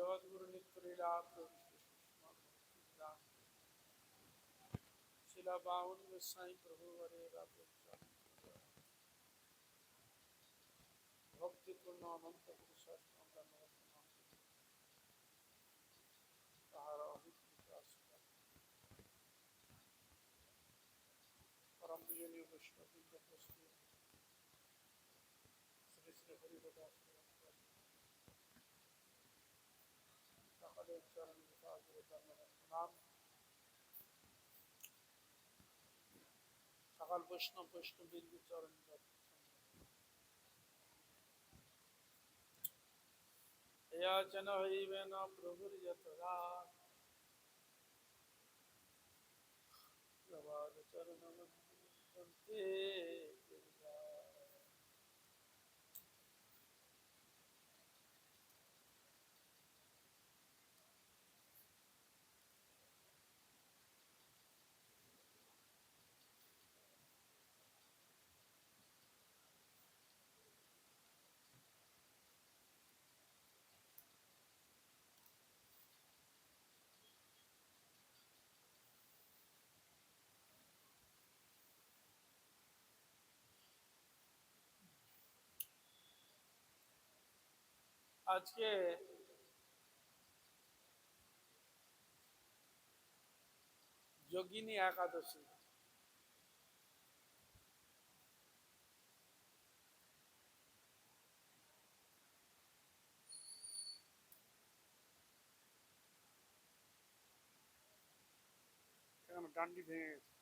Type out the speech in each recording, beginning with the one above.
জগৎগুরু নিত্যলীলা শিলা বাউন গোস্বাই প্রভু হরে ভক্তিপূর্ণ অনন্ত পুরুষ তাহার পরম বিজনীয় বৈষ্ণব শ্রী শ্রী হরিদাস সকলের চরণ নাম সকল বৈষ্ণবীর চরণ याचन हईवेन प्रभुर्यतरात् चरणमन्ते আজকে যোগিনী একাদশী। ডান্ডি ভেঙে গেছে।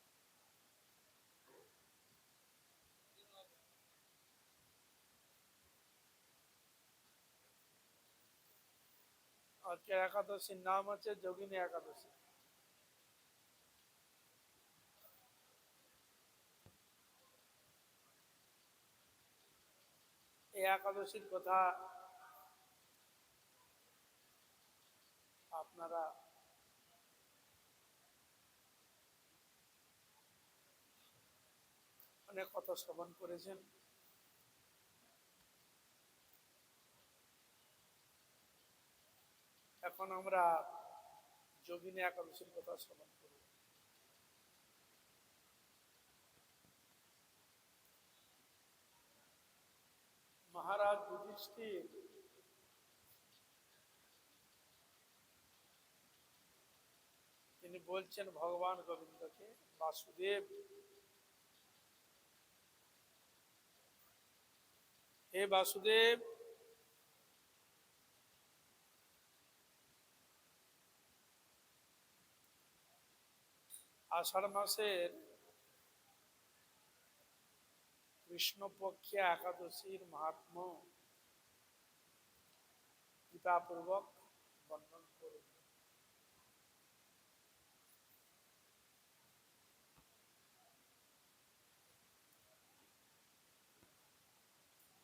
আজকে একাদশীর নাম আছে যোগিনী একাদশী। এই একাদশীর কথা আপনারা অনেক কথা শ্রবণ করেছেন। এখন আমরা যোগিনী একাদশীর কথা শ্রবণ করব। মহারাজ যুধিষ্ঠির তিনি বলছেন ভগবান গোবিন্দকে, বাসুদেব, হে বাসুদেব, আষাঢ় মাসের কৃষ্ণপক্ষে একাদশীর মাহাত্ম্য কৃপাপূর্বক বর্ণন করুন।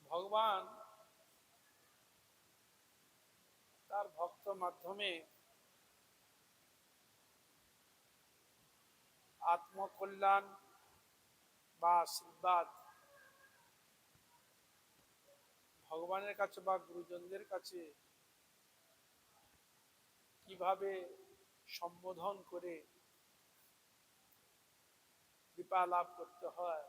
ভগবান তার ভক্ত মাধ্যমে আত্মকল্যাণ বা আশীর্বাদ ভগবানের কাছে বা গুরুজনদের কাছে কিভাবে সম্বোধন করে কৃপা লাভ করতে হয়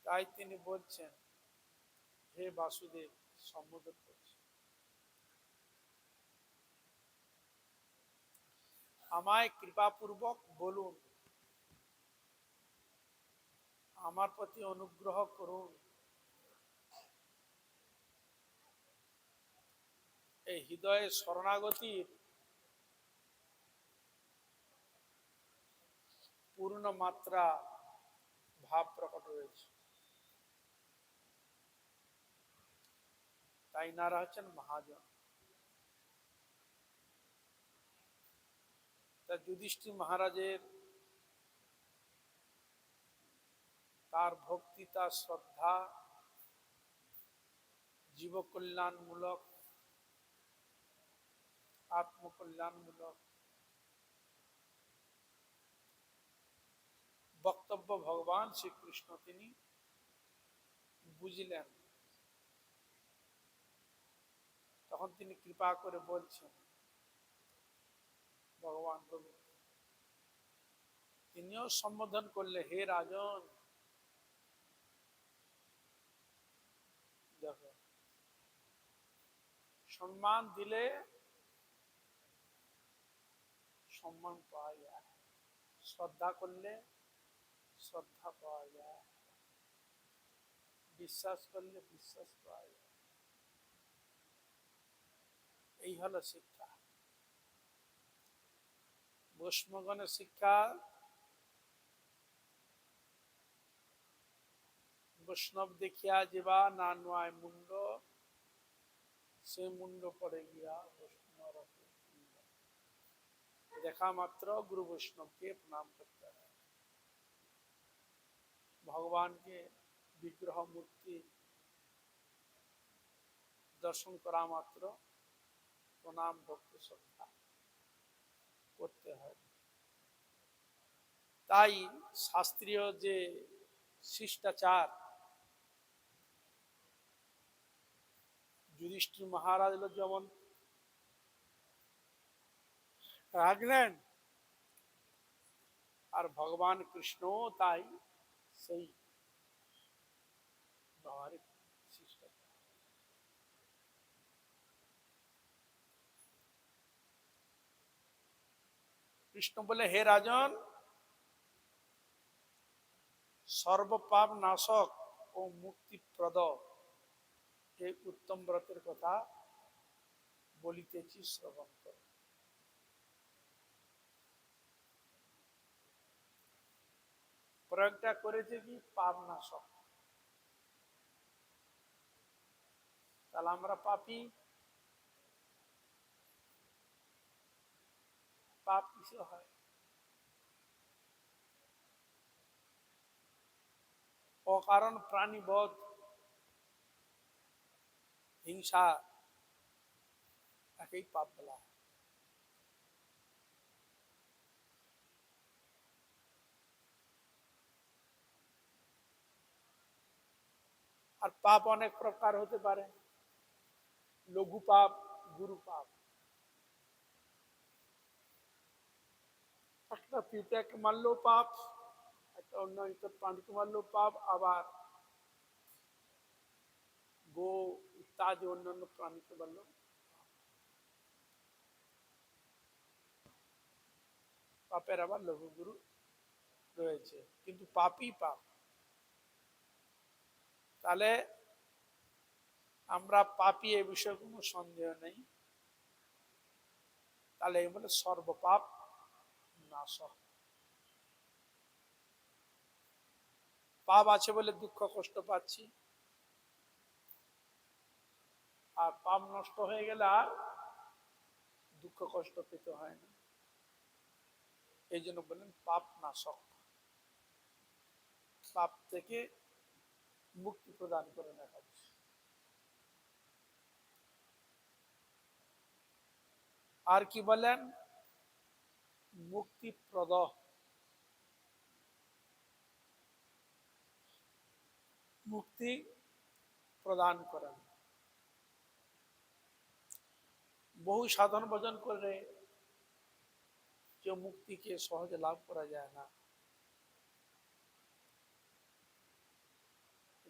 তাই তিনি বলছেন, হে বাসুদেব, সম্বোধন করছেন, আমায় কৃপাপূর্বক বলুন, আমার প্রতি অনুগ্রহ করুন। এই হৃদয়ে শরণাগতির পূর্ণ মাত্রা ভাব প্রকট হয়েছে। তাই নারা হচ্ছেন মহাজন। তা যুধিষ্ঠির মহারাজের তার ভক্তি, তার শ্রদ্ধা জীবকল্যাণমূলক, আত্মকল্যাণমূলক বক্তব্য ভগবান শ্রীকৃষ্ণ তিনি বুঝলেন। তখন তিনি কৃপা করে বলছেন ভগবান রবি, তিনিও সম্বোধন করলে হে রাজন। দেখো, সম্মান দিলে সম্মান পাওয়া যায়, শ্রদ্ধা করলে শ্রদ্ধা পাওয়া যায়, বিশ্বাস করলে বিশ্বাস পাওয়া যায়। এই হলো শিক্ষা, বৈষ্ণবগণের শিক্ষা। বৈষ্ণব দেখিয়া যেবা না নয় মুন্ড, সে মুন্ড পড়ে গিয়া বৈষ্ণব দেখা মাত্র গুরু বৈষ্ণবকে প্রণাম করতে হয়। ভগবানকে বিগ্রহ মূর্তি দর্শন করা মাত্র প্রণাম ভক্তি শ্রদ্ধা করতে হয়। তাই শাস্ত্রীয় যে শিষ্টাচার, যুধিষ্ঠির মহারাজ যেমন রাখলেন, আর ভগবান কৃষ্ণ তাই সেই ব্যবহারিক শিষ্টাচার। কৃষ্ণ বলে হে রাজন, সর্বপাপ নাশক ও মুক্তিপ্রদ এই উত্তম ব্রতের কথা বলিতেছি, শ্রবণ কর। প্রয়োগটা করেছে কি পাপ নাশক। তাহলে আমরা পাপী, পাপ কিসে হয়? অকারণ প্রাণীবধ, হিংসা, তাকেই পাপ বলা হয়। আর পাপ অনেক প্রকার হতে পারে, লঘু পাপ, গুরু পাপ। একটা পিঁপড়াকে মারলেও পাপ, একটা অন্য প্রাণীকে মারলেও পাপ, আবার গো ইত্যাদি অন্যান্য প্রাণীকে মারলেও পাপের আবার লঘু গুরু রয়েছে, কিন্তু পাপই পাপ। তাহলে আমরা পাপী, এ বিষয়ে কোনো সন্দেহ নেই। তাহলে এই বলে সর্বপাপ নাশক। পাপ আছে বলে দুঃখ কষ্ট পাচ্ছি, আর পাপ নষ্ট হয়ে গেলে আর দুঃখ কষ্ট পেতে হয় না। এই জন্য বললেন পাপ নাশক, পাপ থেকে মুক্তি প্রদান করে দেখা। আর কি বলেন? মুক্তিপ্রদ, মুক্তি প্রদান করেন। বহু সাধন ভজন করে যে মুক্তিকে সহজে লাভ করা যায় না,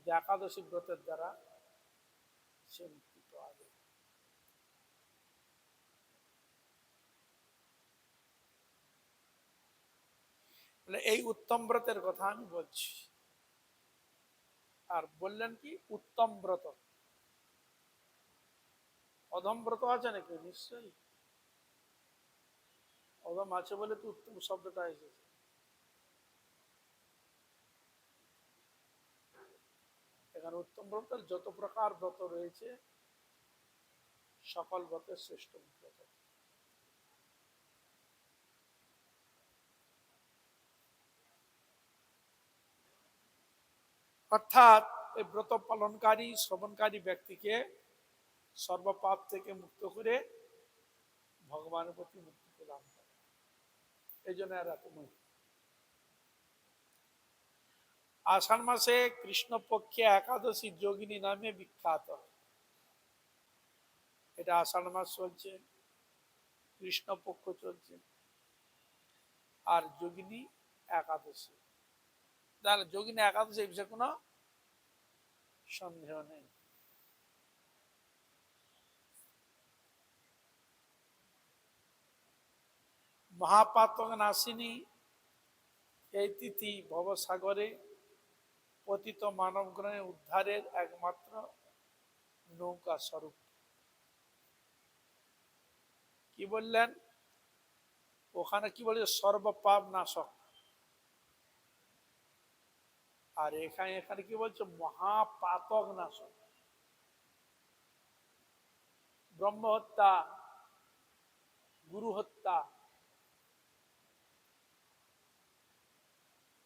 যে একাদশী ব্রতের দ্বারা সে মুক্তি পাওয়া যায়। এই উত্তম ব্রতের কথা আমি বলছি। আর বললেন কি উত্তম ব্রত, অধম ব্রত আছে নাকি? নিশ্চয়ই অধম আছে বলে তো উত্তম শব্দটা এসেছে। এখানে উত্তম ব্রত যত প্রকার ব্রত রয়েছে, সকল ব্রতের শ্রেষ্ঠ ব্রত। অর্থাৎ এই ব্রত পালনকারী শ্রবণকারী ব্যক্তিকে সর্বপাপ থেকে মুক্ত করে ভগবানের প্রতি মুক্তি প্রদান করে। এই জন্য এর এত মহিমা। আষাঢ় মাসে কৃষ্ণপক্ষে একাদশী যোগিনী নামে বিখ্যাত। এটা আষাঢ় মাস চলছে, কৃষ্ণপক্ষ চলছে, আর যোগিনী একাদশী। তাহলে যোগিনী একাদশী এই বিষয়ে কোনো সন্দেহ নেই। মহাপাতক নাসিনী এই তিথি ভবসাগরে পতিত মানবগণের উদ্ধারের একমাত্র নৌকা স্বরূপ। কি বললেন ওখানে? কি বলে? সর্বপাপ নাশক। আর এখানে এখানে কি বলছে? মহাপাতক নাশক। ব্রহ্ম হত্যা, গুরু হত্যা,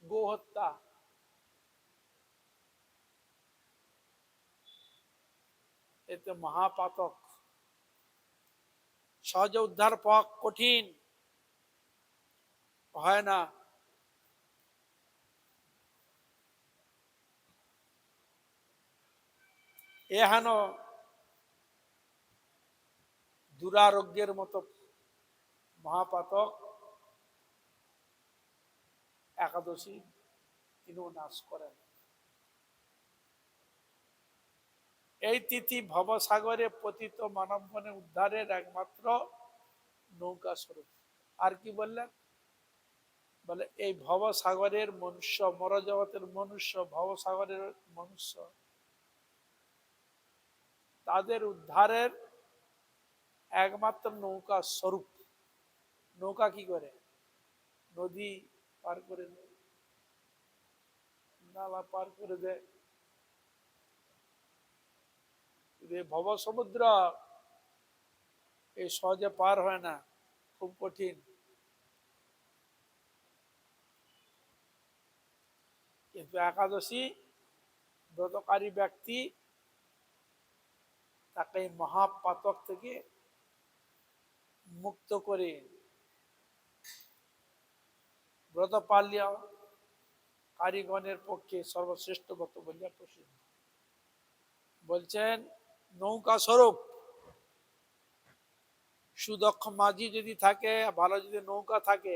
গো হত্যা, এতে মহাপাতক। সহজে উদ্ধার পাওয়া কঠিন, হয় না। এহেন দুরারোগ্যের মতো মহাপাতক একাদশী তিনিও নাশ করেন। এই তিথি ভবসাগরে পতিত মানবগণের উদ্ধারের একমাত্র নৌকা স্বরূপ। আর কি বললেন? বলে এই ভবসাগরের মনুষ্য, মরজগতের মনুষ্য, ভবসাগরের মনুষ্য, তাদের উদ্ধারের একমাত্র নৌকা স্বরূপ। নৌকা কি করে? নদী পার করে দেয়, নালা পার করে দেয়। ভব সমুদ্র এই সহজে পার হয় না, খুব কঠিন। কিন্তু একাদশী ব্রতকারী ব্যক্তি তাকে মহাপাতক থেকে মুক্ত করে ব্রত পালন কারিগণের পক্ষে সর্বশ্রেষ্ঠ ব্রত বলিয়া প্রসিদ্ধ। বলছেন নৌকা স্বরূপ। সুদক্ষ মাঝি যদি থাকে, ভালো যদি নৌকা থাকে,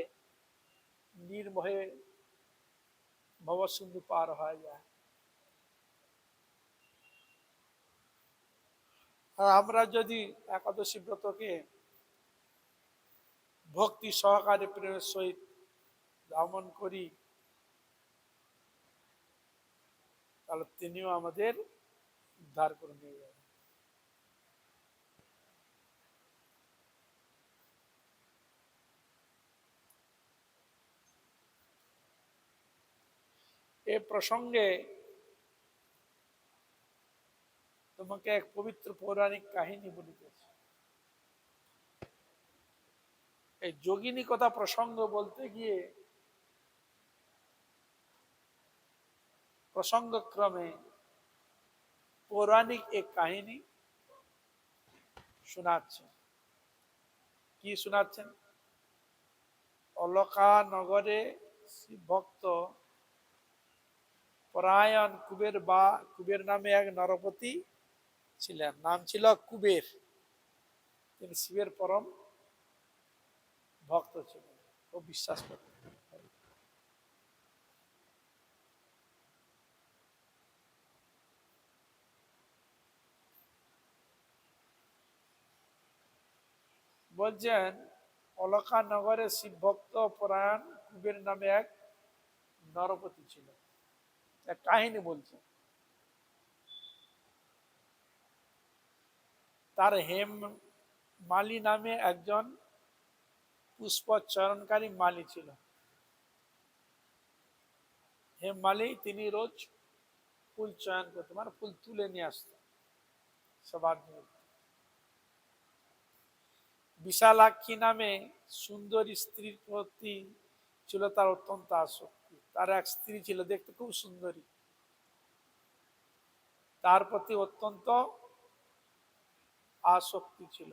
নির্ভয়ে ভবসিন্ধু পার হয়ে যায়। আর আমরা যদি একাদশী ব্রতকে ভক্তি সহকারে প্রেমের সহিত ধামন করি, তাহলে তিনিও আমাদের উদ্ধার করে নিয়ে যাবেন। এ প্রসঙ্গে তোমাকে এক পবিত্র পৌরাণিক কাহিনী বলিতেছি। এই যোগিনী কথা প্রসঙ্গ বলতে গিয়ে প্রসঙ্গক্রমে পৌরাণিক এক কাহিনী শোনাচ্ছেন। কি শোনাচ্ছেন? অলকা নগরে ভক্ত পরায়ণ কুবের নামে এক নরপতি ছিলেন। নাম ছিল কুবের। তিনি শিবের পরম ভক্ত ছিলেন, খুব বিশ্বাস করতেন। বলছেন অলকা নগরে শিব ভক্ত পরায়ণ কুবের নামে এক নরপতি ছিল। এক কাহিনী বলছে। তার হেম মালি নামে একজন পুষ্প চয়নকারী মালি ছিল। হেম মালি তিনি রোজ ফুল চয়ন করতেন, মানে ফুল তুলে নিয়ে আসতেন সবার জন্য। বিশালাক্ষী নামে সুন্দরী স্ত্রীর প্রতি ছিল তার অত্যন্ত আসক্তি। তার এক স্ত্রী ছিল, দেখতে খুব সুন্দরী, তার প্রতি অত্যন্ত আসক্তি ছিল।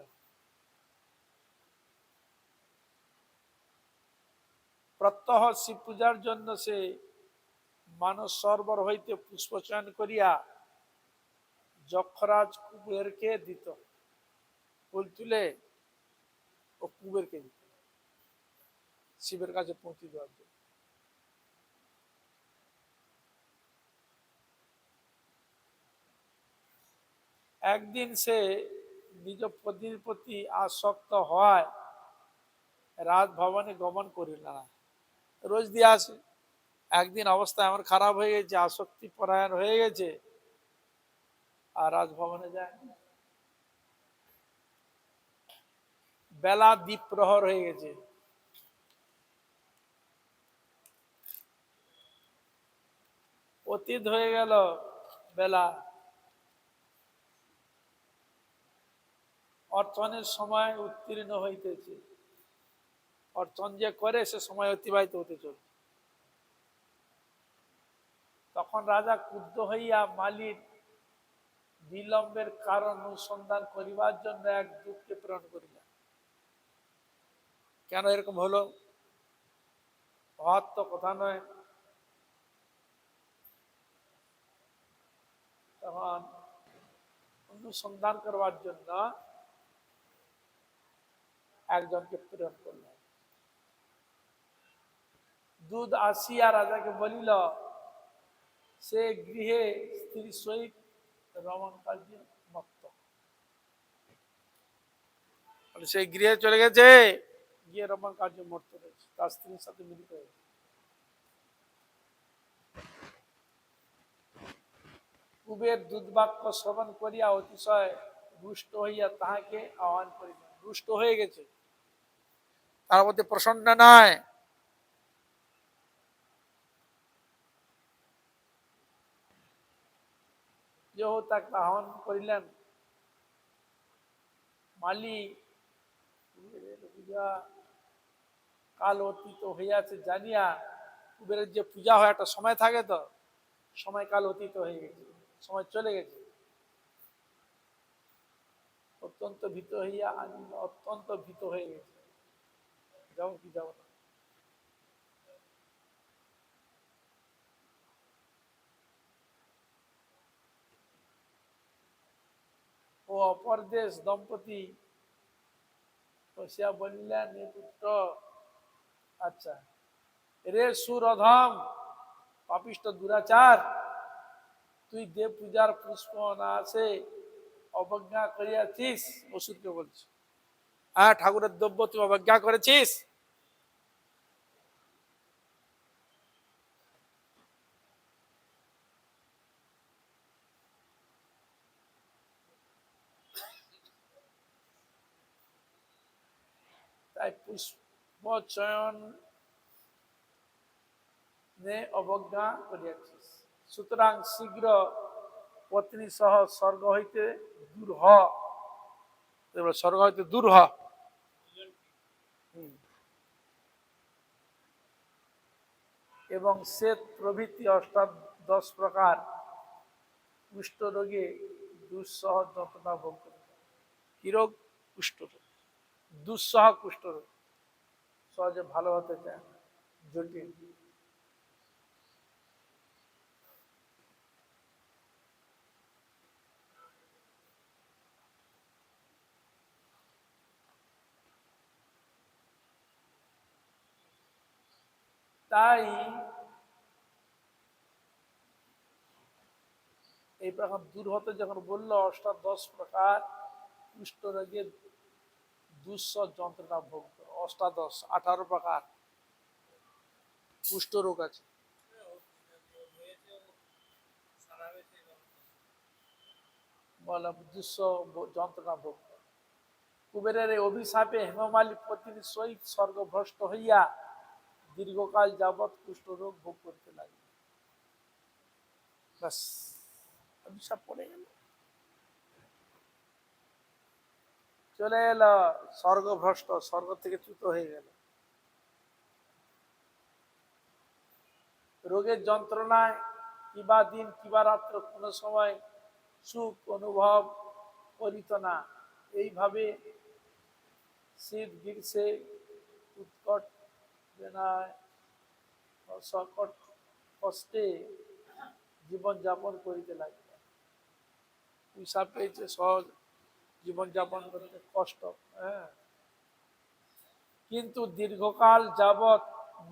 প্রত্যহ শিব পূজার জন্য সে মানস সরোবর হইতে পুষ্পচয়ন করিয়া যক্ষরাজ কুবেরকে দিত। ফুল তুলে ও কুবেরকে দিত শিবের কাছে পৌঁছে দেওয়ার জন্য। একদিন সে নিজ পত্নীর প্রতি আসক্ত হওয়ায় রাজভবনে গমন করিল না। রোজ দিয়ে আসে, একদিন অবস্থা এমন খারাপ হয়ে গেছে, আসক্তি পরায়ণ হয়ে গেছে, আর রাজভবনে যায়। বেলা দ্বীপ প্রহর হয়ে গেছে, অতীত হয়ে গেল বেলা, অর্চনের সময় উত্তীর্ণ হইতেছে, অর্চন যে করে সে সময় অতিবাহিত হতে চলছে। তখন রাজা ক্রুদ্ধ হইয়া মালির বিলম্বের কারণ অনুসন্ধান করিবার জন্য এক দূতকে প্রেরণ করিলেন। কেন এরকম হলো, হওয়ার তো কথা নয়। তখন অনুসন্ধান করবার জন্য একজনকে প্রেরণ করলেন। দূত আসিয়া রাজাকে বলিল, সে গৃহে স্ত্রীর সহিত রমণ কার্যে মত্ত। সেই গৃহে চলে গেছে, গিয়ে রমণ কার্য মত্ত রয়েছে, তার স্ত্রীর সাথে মিলিত হয়েছে। কুবের দুর্বাক্য শ্রবণ করিয়া অতিশয় রুষ্ট হইয়া তাহাকে আহ্বান করিলেন। রুষ্ট হয়ে গেছে, তার মধ্যে প্রসন্ন নয়। যেও তাকে আহ্বান করিলেন। মালি পূজা কাল অতীত হইয়াছে জানিয়া, কুবেরের যে পূজা হয় একটা সময় থাকে, তো সময় কাল অতীত হয়ে গেছে, সময় চলে গেছে। অত্যন্ত ভীত হইয়া অত্যন্ত ভীত হয়ে গেছে, যাও কি যাও না। ও অপরদেশ দম্পতি বসিয়া বললেন, এ পুত্র, আচ্ছা রে সুরধম, পাপিষ্ট দুরাচার, তুই দেব পূজার পুষ্প না আছে অবজ্ঞা করিয়াছিস। অসুরকে বলছি, হ্যাঁ ঠাকুরের দ্রব্য তুই অবজ্ঞা করেছিস। তাই পুষ্প চয়ন অবজ্ঞা করিয়াছিস, সুতরাং শীঘ্র পত্নী সহ স্বর্গ হইতে দূর হ। স্বর্গ হইতে দূর হ। এবং শ্বেত প্রভৃতি অষ্টাদশ প্রকার কুষ্ঠ রোগে দুঃসহ যন্ত্রণা ভোগ করে। কি রোগ? কুষ্ঠ রোগ, দুঃসহ কুষ্ঠ রোগ, সহজে ভালো হতে চায় না, জটিল। তাই এই প্রকার দূর হতে যখন বললো, অষ্টাদশ প্রকার কুষ্ঠ রোগের দুঃসহ যন্ত্রণা ভোগ করো। অষ্টাদশ 18 প্রকার কুষ্ঠ রোগ আছে, বলা দুঃসহ যন্ত্রণা ভোগ করো। কুবেরের এই অভিশাপে হেমমালী পত্নীর সহিত স্বর্গভ্রষ্ট হইয়া দীর্ঘকাল যাবৎ কুষ্ঠ রোগ ভোগ করতে লাগল। ব্যাস, অভিশাপ পড়ে গেল, চলে এলো স্বর্গভ্রষ্ট, স্বর্গ থেকে চ্যুত হয়ে গেল। রোগের যন্ত্রণায় কিবা দিন কিবা রাত্র কোনো সময় সুখ অনুভব করিত না। এইভাবে শীত গ্রীষ্মে উৎকট বেনায় সকট কষ্টে জীবন যাপন করিতে লাগিল। হিসাব পেয়েছে, সহজ জীবনযাপন করতে কষ্ট। হ্যাঁ, কিন্তু দীর্ঘকাল যাবৎ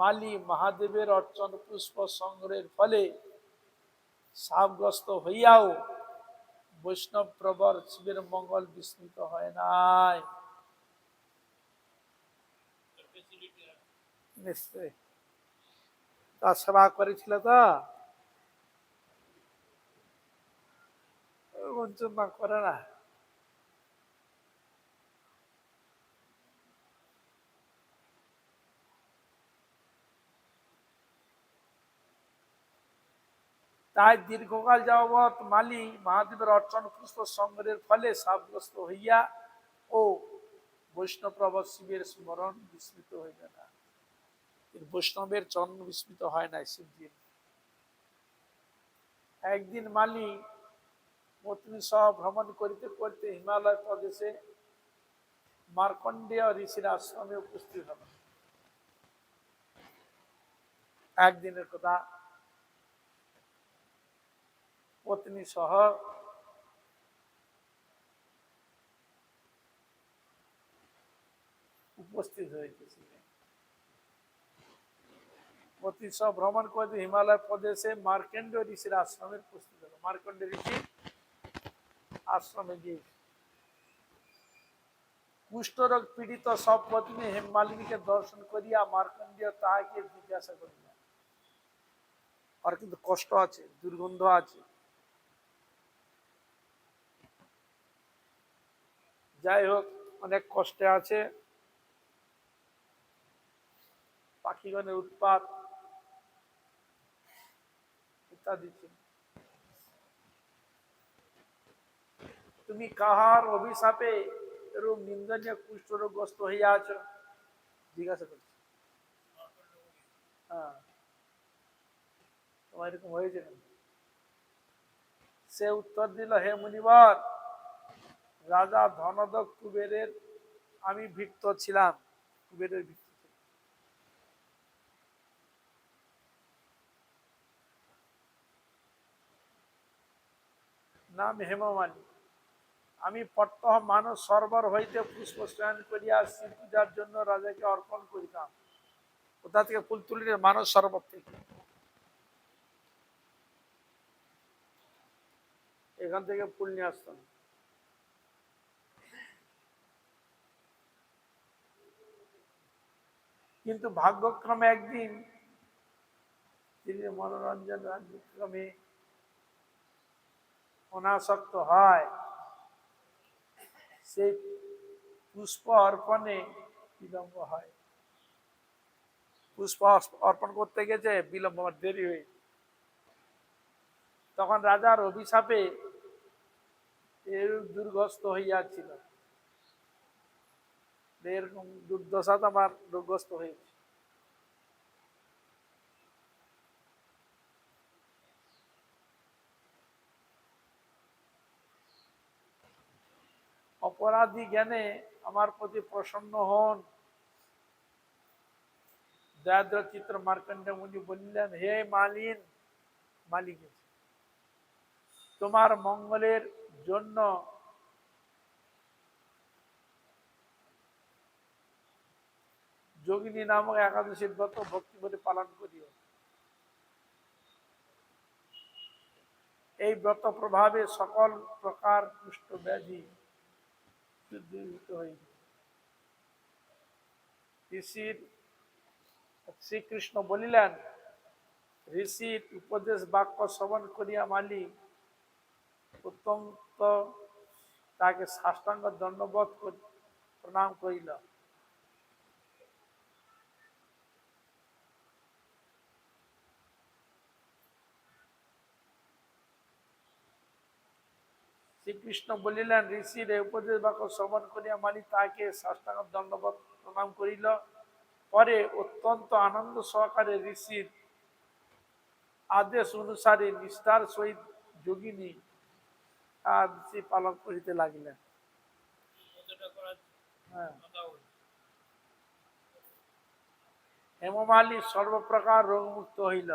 মালি মহাদেবের অর্চন পুষ্প সংগ্রহের ফলে সাপগ্রস্ত হইয়াও বৈষ্ণব প্রবর শিবের মঙ্গল বিস্মৃত হয় নাই। নিশ্চয় তার সেবা করেছিল তো, বঞ্চনা করে না। তাই দীর্ঘকাল যাবৎ মালি মহাদেবের অর্চন পুষ্প সংগ্রহের ফলে সাপগ্রস্ত হইয়া ও বৈষ্ণব শিবের স্মরণ বিস্মৃত হইবে না। বৈষ্ণবের চরণ বিস্মৃত হয় না শিবজির। একদিন মালি পত্নী সহ ভ্রমণ করিতে করিতে হিমালয় প্রদেশে মার্কণ্ডেয় ঋষির আশ্রমে উপস্থিত হল। একদিনের কথা, পত্নী সহ উপস্থিত হয়েছিলেন। পত্নী সহ ভ্রমণ করতে হিমালয় প্রদেশে মার্কণ্ডেয় ঋষির আশ্রমে উপস্থিত হল। মার্কণ্ডেয় ঋষি আশ্রমে গিয়ে কুষ্ঠরোগ পীড়িত সব পত্নী হেমমালিনীকে দর্শন করিয়া মার্কণ্ডেয় তাহাকে জিজ্ঞাসা করিলেন। আর কিন্তু কষ্ট আছে, দুর্গন্ধ আছে, যাই হোক অনেক কষ্টে আছে, পাখিগণের উৎপাত ইত্যাদি। তুমি কাহার অভিশাপে এরূপ নিন্দনীয় কুষ্ঠরোগগ্রস্ত হইয়া আছো? জিজ্ঞাসা করছি। হ্যাঁ, তোমার এরকম হয়েছে কেন? সে উত্তর দিল, হে মুনিবর, রাজা ধনদক কুবেরের আমি ভৃত্য ছিলাম। কুবেরের ভৃত্য ছিলাম। নাম হেমমালী। আমি প্রত্যহ মানস সরোবর হইতে পুষ্প স্নান করিয়া শিব পূজার জন্য রাজাকে অর্পণ করিতাম। কোথা থেকে ফুল তুলিলেন? মানস সরোবর থেকে। এখান থেকে ফুল নিয়ে আসতাম। কিন্তু ভাগ্যক্রমে একদিন তিনি মনোরঞ্জন রাজ্যক্রমে অনাসক্ত হয়, সেই পুষ্প অর্পণে বিলম্ব হয়। পুষ্প অর্পণ করতে গেছে, বিলম্ব, দেরি হয়ে, তখন রাজার অভিশাপে এরূপ দুর্গস্ত হইয়াছিল। এরকম দুর্দশা তো আমার দুর্গস্ত হয়েছে। অপরাধী জ্ঞানে আমার প্রতি প্রসন্ন হন। দয়াদ্র চিত্র মার্কণ্ডেয় মুনি বললেন, হে মালিন, মালিক, তোমার মঙ্গলের জন্য যোগিনী নামক একাদশীর ব্রত ভক্তি করে পালন করিও। এই ব্রত প্রভাবে সকল প্রকার কুষ্ঠ ব্যাধি দূরীভূত হইবে। ঋষির শ্রীকৃষ্ণ বলিলেন, ঋষির উপদেশ বাক্য শ্রবণ করিয়া মালি অত্যন্ত তাকে সাষ্টাঙ্গ দণ্ডবোধ প্রণাম করিল। শ্রীকৃষ্ণ বলিলেন, ঋষির এই উপদেশ বাক্য শ্রবণ করিয়া মালি তাকে সাষ্টাঙ্গ দণ্ডবোধ প্রণাম করিল। পরে অত্যন্ত আনন্দ সহকারে ঋষির আদেশ অনুসারে নিষ্ঠার সহিত যোগিনী একাদশী পালন করিতে লাগিলেন। হেমমালী সর্বপ্রকার রোগমুক্ত হইল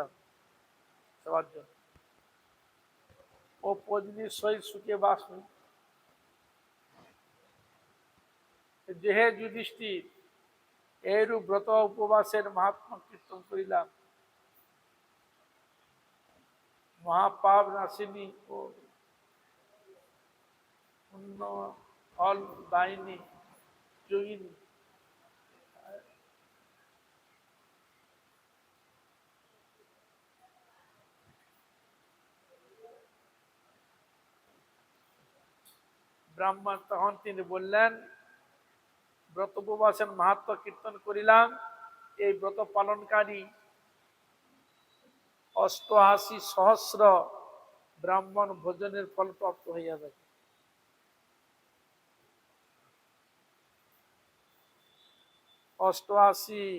সবার জন্য ও পত্নীর সহিত সুখে বাস হইল। যে হে যুধিষ্ঠির, এইরূপ ব্রত উপবাসের মাহাত্ম্য কীর্তন করিলাম, মহাপাপ নাশিনী ও পুণ্য ফল দায়িনী যোগিনী। ব্রাহ্মণ তখন তিনি বললেন, ব্রত উপবাসের মাহাত্ম্য কীর্তন করিলাম, এই ব্রত পালনকারী ৮৮,০০০ ব্রাহ্মণ ভোজনের ফল প্রাপ্ত হইয়া থাকে। ৮৮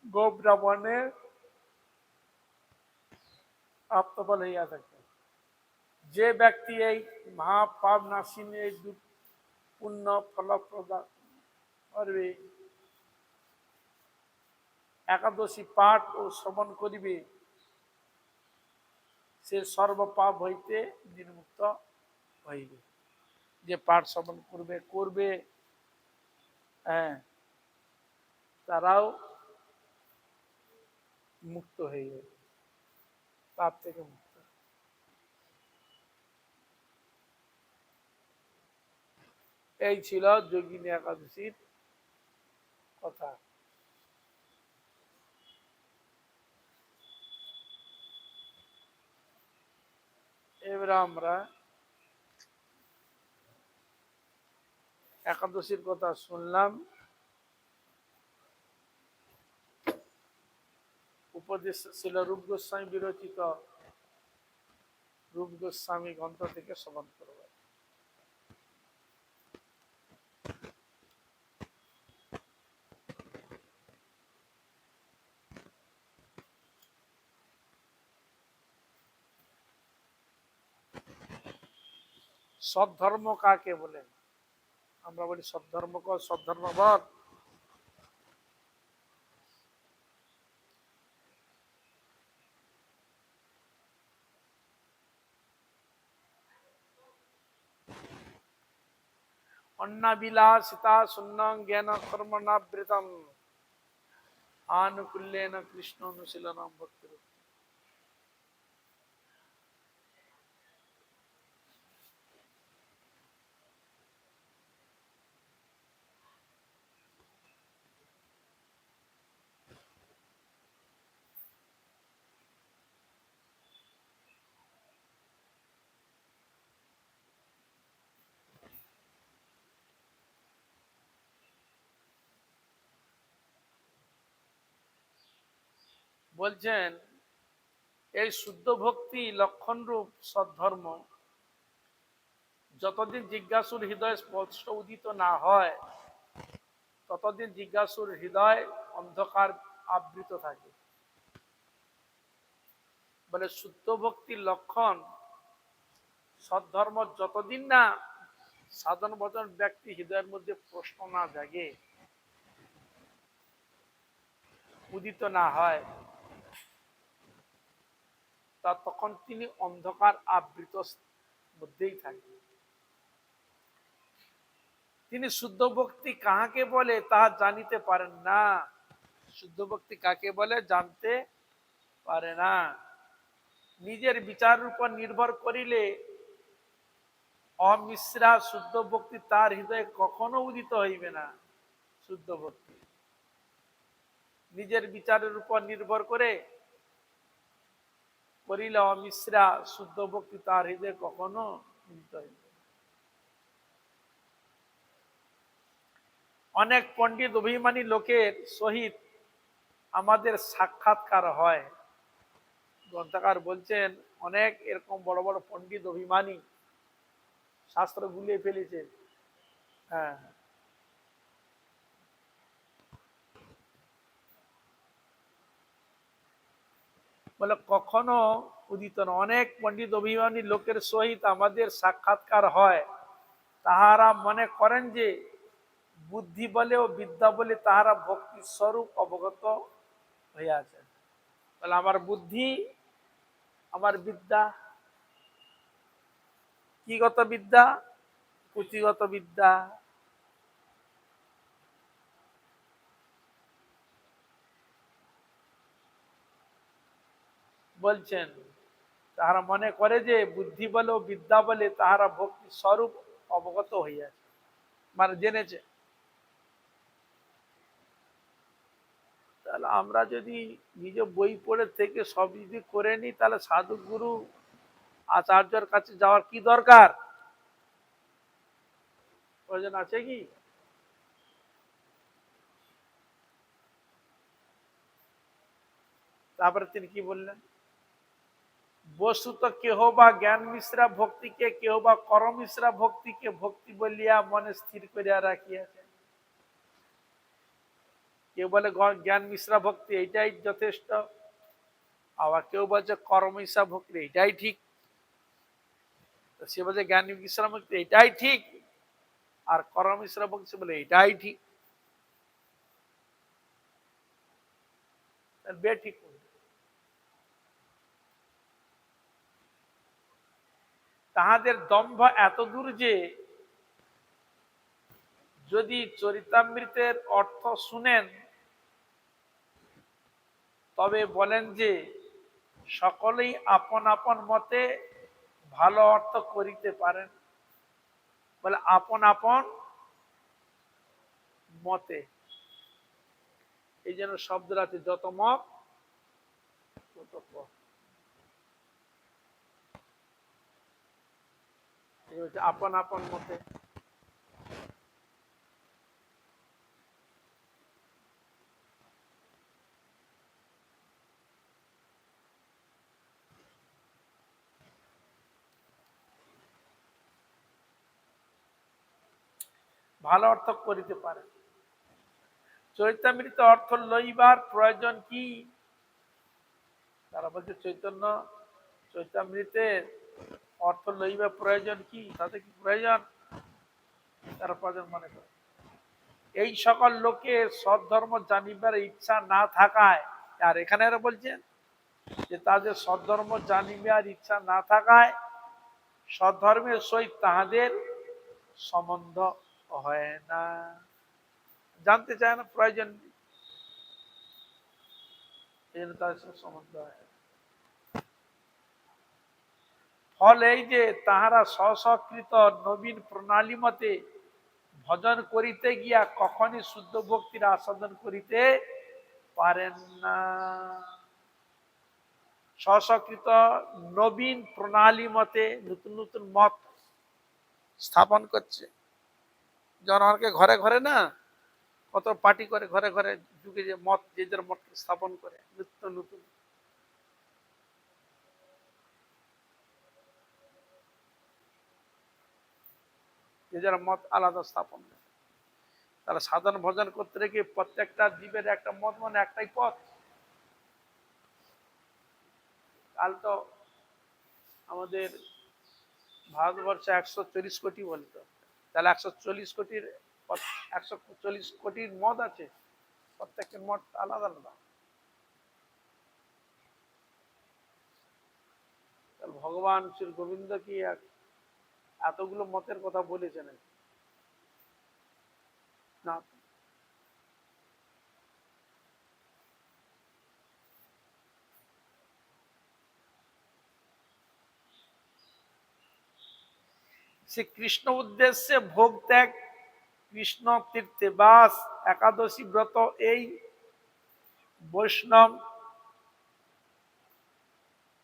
গো ব্রাহ্মণের প্রাপ্তফল হইয়া থাকে। যে ব্যক্তি এই মহাপাপ নাশিনী এই পুণ্য ফলপ্রদান করবে, একাদশী পাঠ ও শ্রবণ করিবে, সে সর্বপাপ হইতে নির্মুক্ত হইবে। যে পাঠ শ্রবণ করবে হ্যাঁ, তারাও মুক্ত হয়ে যাবে, পাপ থেকে মুক্ত। এই ছিল যোগিনী একাদশীর কথা। এবারে আমরা একাদশীর কথা শুনলাম, উপদেশ ছিল রূপ গোস্বামী বিরচিত রূপ গোস্বামী গ্রন্থ থেকে শ্রবণ করব। সদ্ধর্ম কাকে বলেন? আমরা বলি সদ্ধর্ম কর, সদ্ধর্মবৎ। অন্নাবিলাসিতা শূন্যং জ্ঞান কর্মণাবৃতম আনুকূল্যেন কৃষ্ণ অনুশীলনম ভক্তির। বলছেন এই শুদ্ধ ভক্তি লক্ষণ রূপ সদ্ধর্ম যতদিন জিজ্ঞাসুর হৃদয় স্পষ্ট উদিত না হয়, ততদিন জিজ্ঞাসুর হৃদয় অন্ধকার আবৃত থাকে। বলে শুদ্ধ ভক্তির লক্ষণ সদ্ধর্ম যতদিন না সাধন ভজন ব্যক্তি হৃদয়ের মধ্যে প্রশ্ন না জাগে, উদিত না হয়, তা তখন তিনি অন্ধকার আবৃত মধ্যেই থাকেন। তিনি শুদ্ধ ভক্তি কাহাকে বলে তাহা জানিতে পারেন না। শুদ্ধ ভক্তি কাকে বলে জানতে পারে না। নিজের বিচারের উপর নির্ভর করিলে অমিশ্রা শুদ্ধ ভক্তি তার হৃদয়ে কখনো উদিত হইবে না। শুদ্ধ ভক্তি নিজের বিচারের উপর নির্ভর করিলে অমিশ্রা শুদ্ধ ভক্তি তার হৃদয়ে কখনো উদিত হইবে। অনেক পণ্ডিত অভিমানী লোকের সহিত আমাদের সাক্ষাৎকার হয়। গ্রন্থকার বলছেন অনেক এরকম বড় বড় পণ্ডিত অভিমানী শাস্ত্র গুলিয়ে ফেলেছেন। হ্যাঁ, বলে কখনো উদিত না। অনেক পণ্ডিত অভিমানী লোকের সহিত আমাদের সাক্ষাৎকার হয়, তাহারা মনে করেন যে বুদ্ধি বলে ও বিদ্যা বলে তাহারা ভক্তি স্বরূপ অবগত হইয়াছে। বলে আমার বুদ্ধি, আমার বিদ্যা, কিগত বিদ্যা? পুঁথিগত বিদ্যা। বলছেন তাহারা মনে করে যে বুদ্ধি বলে ও বিদ্যা বলে তাহারা ভক্তি স্বরূপ অবগত হইয়াছে, মানে জেনেছে। তাহলে আমরা যদি নিজে বই পড়ে থেকে সব যদি করে নি, তাহলে সাধু গুরু আচার্যর কাছে যাওয়ার কি দরকার? প্রয়োজন আছে কি? তারপরে তিনি কি বললেন? বস্তুত কেহ বা জ্ঞান মিশ্রা ভক্তিকে, কেহ বা কর মিশ্রা ভক্তিকে ভক্তি বলিয়া মনে স্থির করিয়া রাখিয়াছে। কেউ বলে জ্ঞান মিশ্রা ভক্তি এইটাই যথেষ্ট, আবার কেউ বলছে কর্ম মিশ্রা ভক্তি এইটাই ঠিক। সে বলছে জ্ঞান মিশ্রা ভক্তি এইটাই ঠিক, আর কর্ম মিশ্রা ভক্তি বলে এইটাই ঠিক। বেঠিক। তাহাদের দম্ভ এত দূর যে যদি চরিতামৃতের অর্থ শুনেন তবে বলেন যে সকলেই আপন আপন মতে ভালো অর্থ করিতে পারেন। বলে আপন আপন মতে, এই জন্য শব্দ আছে যত মত তত পথ। আপন আপন মতে। ভালো অর্থ করিতে পারে। চৈতামৃত অর্থ লইবার প্রয়োজন কি? তারা বলছে চৈতামৃতের অর্থ লইবার প্রয়োজন কি? তাদের কি প্রয়োজন? তারা প্রয়োজন মনে করে। এই সকল লোকের সদ্ধর্ম জানিবার ইচ্ছা না থাকায়, আর এখানে বলছেন যে তাদের সদ্ধর্ম জানিবার ইচ্ছা না থাকায় সদ্ধর্মের সহিত তাহাদের সম্বন্ধ হয় না, জানতে চায় না, প্রয়োজন তাদের সম্বন্ধ হয়। ফল এই যে তাহারা স্বস্বকৃত নবীন প্রণালী মতে ভজন করিতে গিয়া কখনই শুদ্ধ ভক্তির আস্বাদন করিতে পারেন না। স্বস্বকৃত নবীন প্রণালী মতে নতুন নতুন মত স্থাপন করছে। জনগণকে ঘরে ঘরে না কত পার্টি করে, ঘরে ঘরে যুগে যে মত, যে যার মত স্থাপন করে নিত্য নতুন। যে যার মত আলাদা স্থাপন করে। তারা সাধন ভজন করতে রেখে প্রত্যেকটা জীবের একটা মত, মানে একটাই পথ। কাল তো আমাদের ভারতবর্ষে 140 কোটি বলতো, তাহলে 140 কোটির 140 কোটির মত আছে, প্রত্যেকের মত আলাদা আলাদা। ভগবান শ্রী গোবিন্দ কি এতগুলো মতের কথা বলেছেন না? শ্রী কৃষ্ণ উদ্দেশ্যে ভোগ ত্যাগ, কৃষ্ণ তীর্থে বাস, একাদশী ব্রত, এই বৈষ্ণব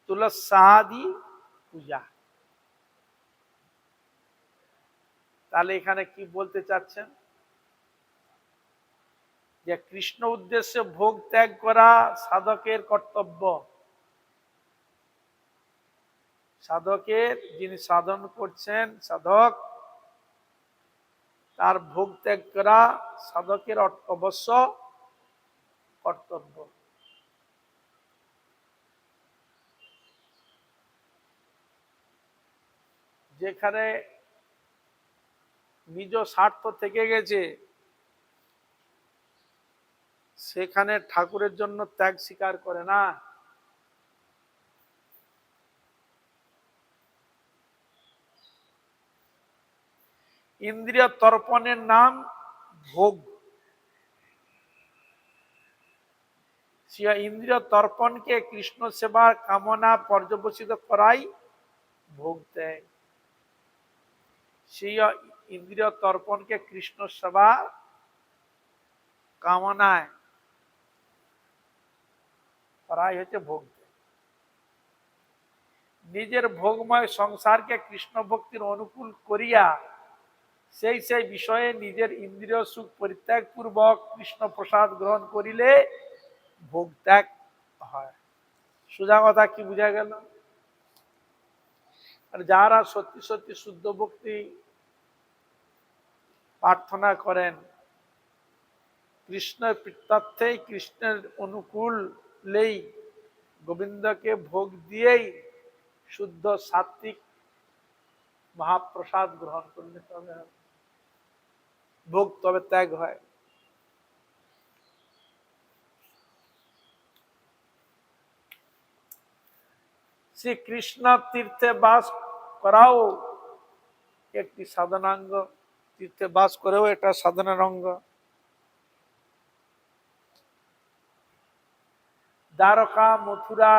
তুলসাদি পূজা। তাহলে এখানে কি বলতে চাচ্ছেন? যে কৃষ্ণ উদ্দেশ্যে ভোগ ত্যাগ করা সাধকের কর্তব্য। সাধকের, যিনি সাধন করছেন সাধক, তার ভোগ ত্যাগ করা সাধকের অবশ্য কর্তব্য। যেখানে নিজ স্বার্থ থেকে গেছে সেখানে ঠাকুরের জন্য ত্যাগ স্বীকার করে না। ইন্দ্রিয় তর্পণের নাম ভোগ। ইন্দ্রিয় তর্পণকে কৃষ্ণ সেবার কামনা পর্যবসিত করাই ভোগ দেয়। সেই ইন্দ্রিয় তর্পণকে কৃষ্ণ সেবা কামনায় করাই হচ্ছে ভোগ। নিজের ভোগময় সংসারকে কৃষ্ণ ভক্তির অনুকূল করিয়া সেই সেই বিষয়ে নিজের ইন্দ্রিয় সুখ পরিত্যাগ পূর্বক কৃষ্ণ প্রসাদ গ্রহণ করিলে ভোগ ত্যাগ হয়। সোজা কথা কি বুঝা গেল? আর যারা সত্যি সত্যি শুদ্ধ ভক্তি প্রার্থনা করেন, কৃষ্ণের প্রীত্যার্থে কৃষ্ণের অনুকূলেই গোবিন্দকে ভোগ দিয়েই শুদ্ধ সাত্বিক মহাপ্রসাদ গ্রহণ করলে তবে ভোগ তবে ত্যাগ হয়। শ্রী কৃষ্ণ তীর্থে বাস করাও একটি সাধনাঙ্গ, তীর্থে বাস করেও এটা সাধনার অঙ্গ। দ্বারকা, মথুরা,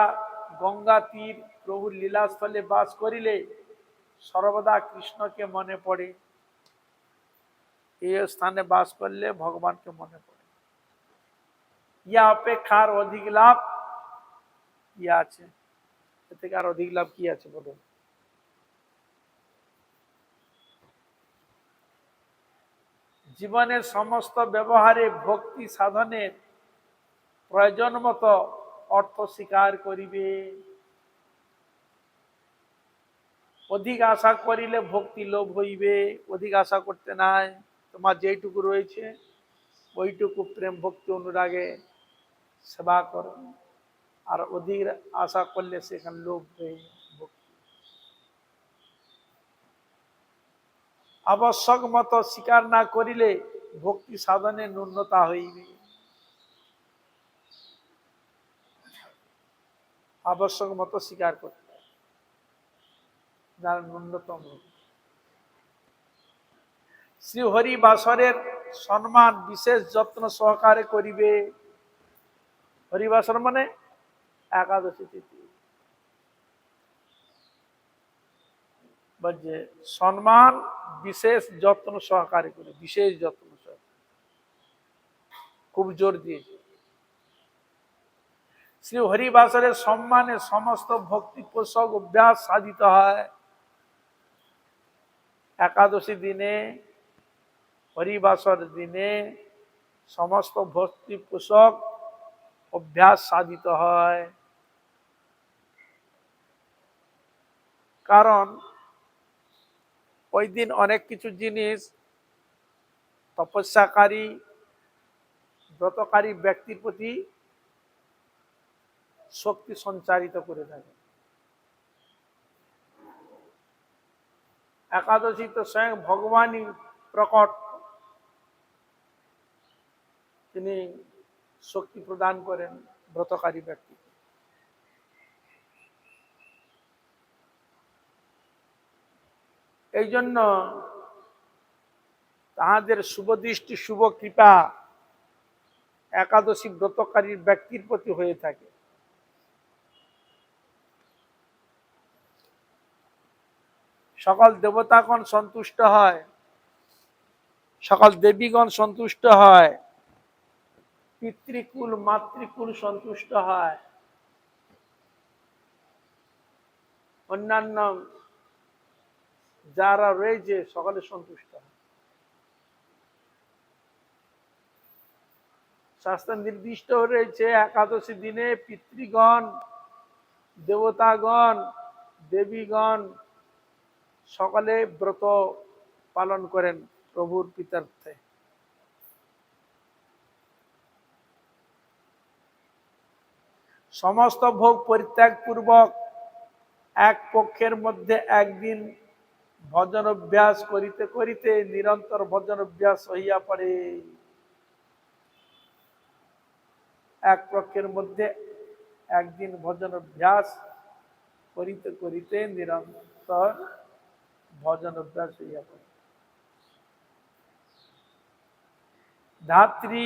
গঙ্গা তীর প্রভুর লীলাস্থলে বাস করিলে সর্বদা কৃষ্ণকে মনে পড়ে। এই স্থানে বাস করলে ভগবানকে মনে পড়ে। ইয়া অপেক্ষা আর অধিক লাভ ইয়া আছে? এর থেকে আর অধিক লাভ কি আছে বলুন? জীবনের সমস্ত ব্যবহারে ভক্তি সাধনের প্রয়োজন মতো অর্থ স্বীকার করিবে। অধিক আশা করিলে ভক্তি লোভ হইবে। অধিক আশা করতে নাই, তোমার যেইটুকু রয়েছে ওইটুকু প্রেম ভক্তি অনুরাগে সেবা করো। আর অধিক আশা করলে সেখানে লোভ হয়ে ভক্তি। আবশ্যক মতো স্বীকার না করিলে ভক্তি সাধনে ন্যূনতা হইবে। আবশ্যক মতো স্বীকার করতে, যার ন্যূনতম। শ্রী হরি বাসরের সম্মান বিশেষ যত্ন সহকারে করিবে। হরিবাসর মানে একাদশী তিথি। বলছে সম্মান বিশেষ যত্ন সহকারে করে, বিশেষ যত্ন সহকারে, খুব জোর দিয়েছে। শ্রী হরিবাসরের সম্মানে সমস্ত ভক্তি পোষক অভ্যাস সাধিত হয়। একাদশী দিনে, হরিবাসর দিনে সমস্ত ভক্তি পোষক অভ্যাস সাধিত হয়। কারণ ওই দিন অনেক কিছু জিনিস তপস্যাকারী ব্রতকারী ব্যক্তির প্রতি শক্তি সঞ্চারিত করে থাকে। একাদশী তো স্বয়ং ভগবানই প্রকট, তিনি শক্তি প্রদান করেন ব্রতকারী ব্যক্তি। এই জন্য তাহাদের শুভদৃষ্টি শুভ কৃপা একাদশী ব্রতকারী ব্যক্তির প্রতি হয়ে থাকে। সকল দেবতাগণ সন্তুষ্ট হয়, সকল দেবীগণ সন্তুষ্ট হয়, পিতৃকুল মাতৃকুল সন্তুষ্ট হয়, অন্যান্য যারা রয়েছে সকলে সন্তুষ্ট হয়। শাস্ত্র নির্দিষ্ট রয়েছে একাদশী দিনে পিতৃগণ, দেবতাগণ, দেবীগণ সকলে ব্রত পালন করেন প্রভুর পিতার্থে। সমস্ত ভোগ পরিত্যাগ পূর্বক এক পক্ষের মধ্যে একদিন ভজন অভ্যাস করিতে করিতে নিরন্তর ভজন অভ্যাস হইয়া পড়ে। এক পক্ষের মধ্যে একদিন ভজন অভ্যাস করিতে করিতে নিরন্তর ভজন অভ্যাস হইয়া পড়ে। ধাত্রী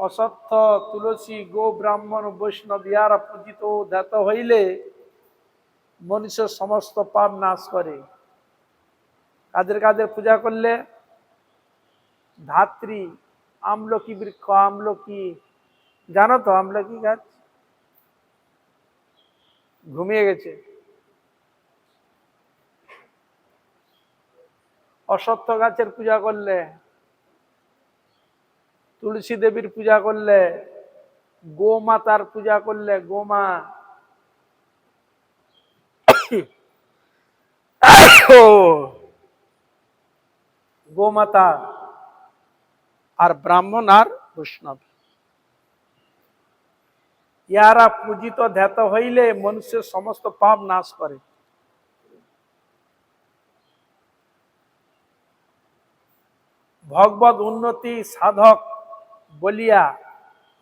অসত্য তুলসী গো ব্রাহ্মণ বৈষ্ণব ইহারা পূজিত ধ্যাত হইলে মনুষ্য সমস্ত পাপ নাশ করে। কাদের কাদের পূজা করলে? ধাত্রী, আমলকি বৃক্ষ, আমলকি জানো তো, আমলকি গাছ ঘুমিয়ে গেছে। অসত্য গাছের পূজা করলে, তুলসী দেবীর পূজা করলে, গোমাতার পূজা করলে, গোমা গোমাতা আর ব্রাহ্মণ আর বৈষ্ণব ইহারা পূজিত ধ্যাত হইলে মনুষ্যের সমস্ত পাপ নাশ করে। ভগবত উন্নতি সাধক বলিয়া